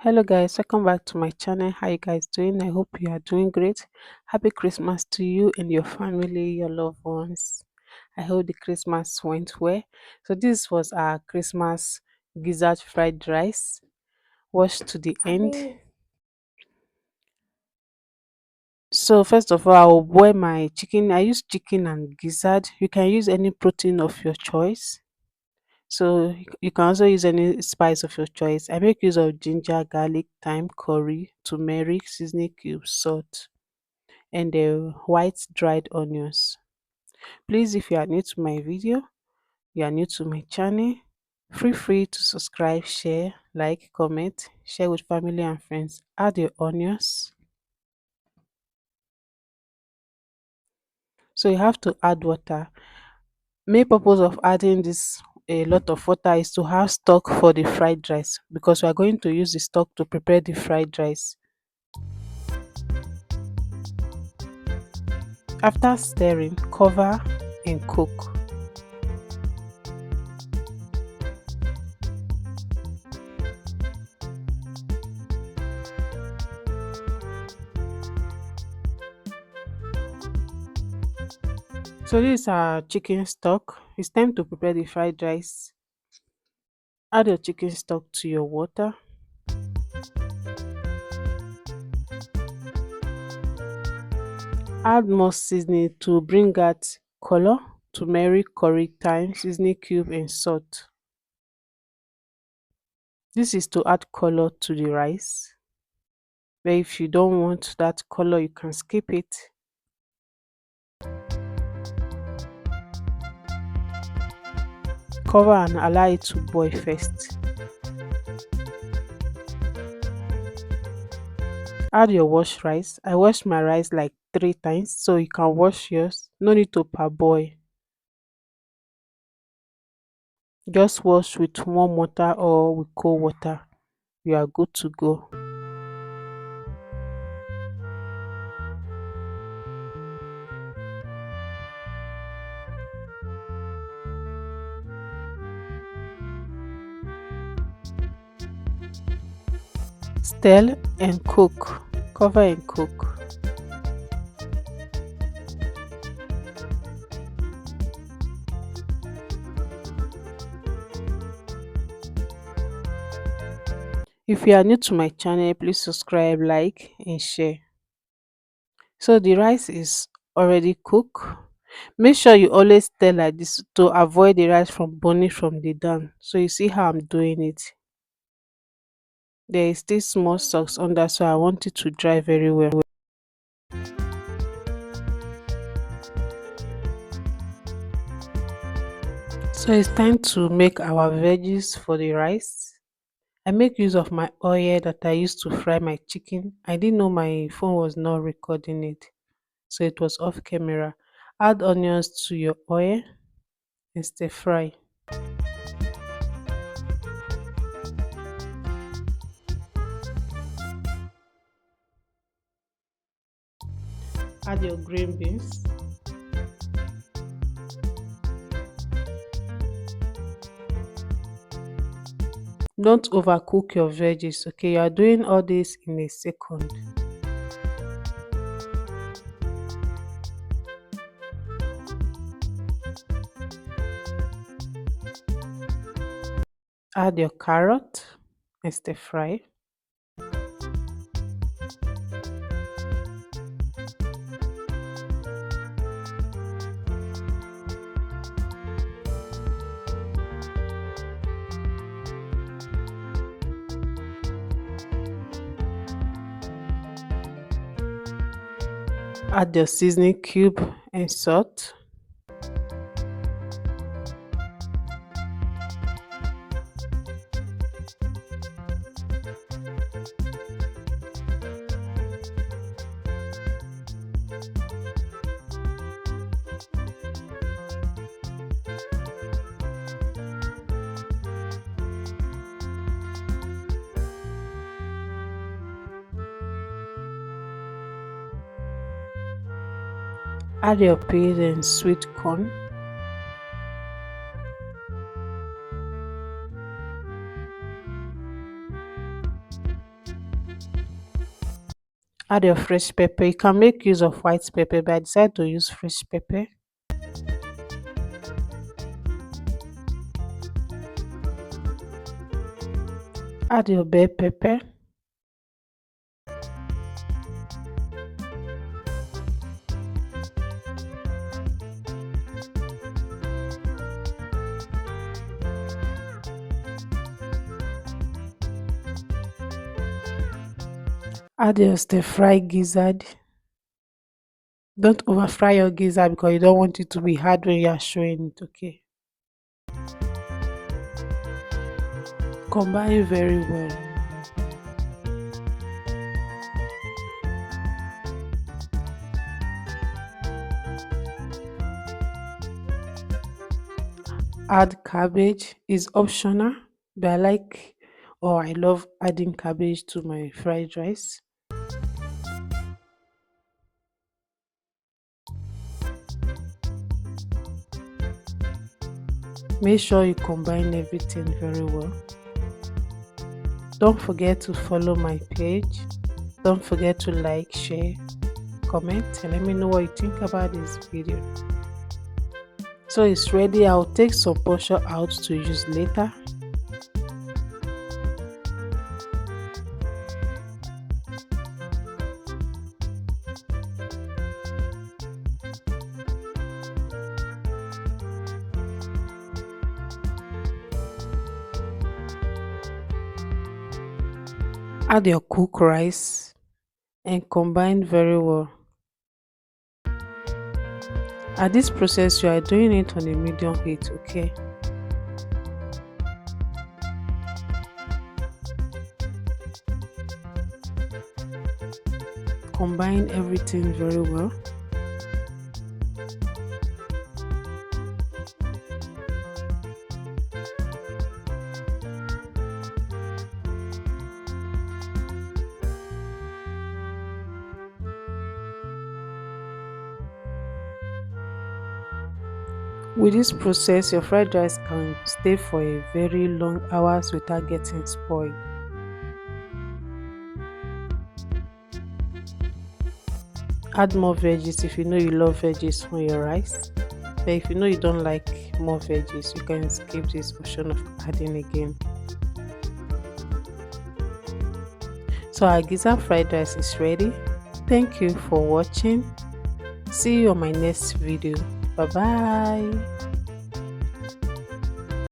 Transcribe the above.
Hello guys, welcome back to my channel. How you guys doing? I hope you are doing great. Happy Christmas to you and your family, your loved ones. I hope the Christmas went well. So this was our Christmas gizzard fried rice. Watch to the end. So first of all, I will boil my chicken. I use chicken and gizzard. You can use any protein of your choice. So you can also use any spice of your choice. I make use of ginger, garlic, thyme, curry, turmeric, seasoning cubes, salt, and the white dried onions. Please, if you are new to my video, you are new to my channel, feel free to subscribe, share, like, comment, share with family and friends. Add your onions. So you have to add water. Main purpose of adding this a lot of water is to have stock for the fried rice because we are going to use the stock to prepare the fried rice. After stirring, cover and cook. So this is our chicken stock. It's time to prepare the fried rice. Add your chicken stock to your water. Add more seasoning to bring out color, turmeric, curry, thyme, seasoning cube and salt. This is to add color to the rice. But if you don't want that color, you can skip it. Cover and allow it to boil first. Add your washed rice. I wash my rice like 3 times, so you can wash yours. No need to parboil. Just wash with warm water or with cold water. You are good to go. Stir and cook. Cover and cook. If you are new to my channel, please subscribe, like and share. So the rice is already cooked. Make sure you always stir like this to avoid the rice from burning from the down. So you see how I'm doing it. There is still small socks under, so I want it to dry very well. So it's time to make our veggies for the rice. I make use of my oil that I used to fry my chicken. I didn't know my phone was not recording it, so it was off camera. Add onions to your oil and stir fry. Add your green beans. Don't overcook your veggies, okay? You are doing all this in a second. Add your carrot and stir fry. Add your seasoning cube and salt. Add your peas and sweet corn. Add your fresh pepper. You can make use of white pepper, but I decided to use fresh pepper. Add your bell pepper. Add your stir fry gizzard. Don't over fry your gizzard because you don't want it to be hard when you are showing it, okay? Combine very well. Add cabbage is optional, but I like or I love adding cabbage to my fried rice. Make sure you combine everything very well. Don't forget to follow my page. Don't forget to like, share, comment, and let me know what you think about this video. So it's ready. I'll take some portion out to use later. Add your cooked rice and combine very well. At this process, you are doing it on a medium heat, okay? Combine everything very well. With this process, your fried rice can stay for a very long hours without getting spoiled. Add more veggies if you know you love veggies on your rice. But if you know you don't like more veggies, you can skip this option of adding again. So our gizzard fried rice is ready. Thank you for watching. See you on my next video. Bye bye.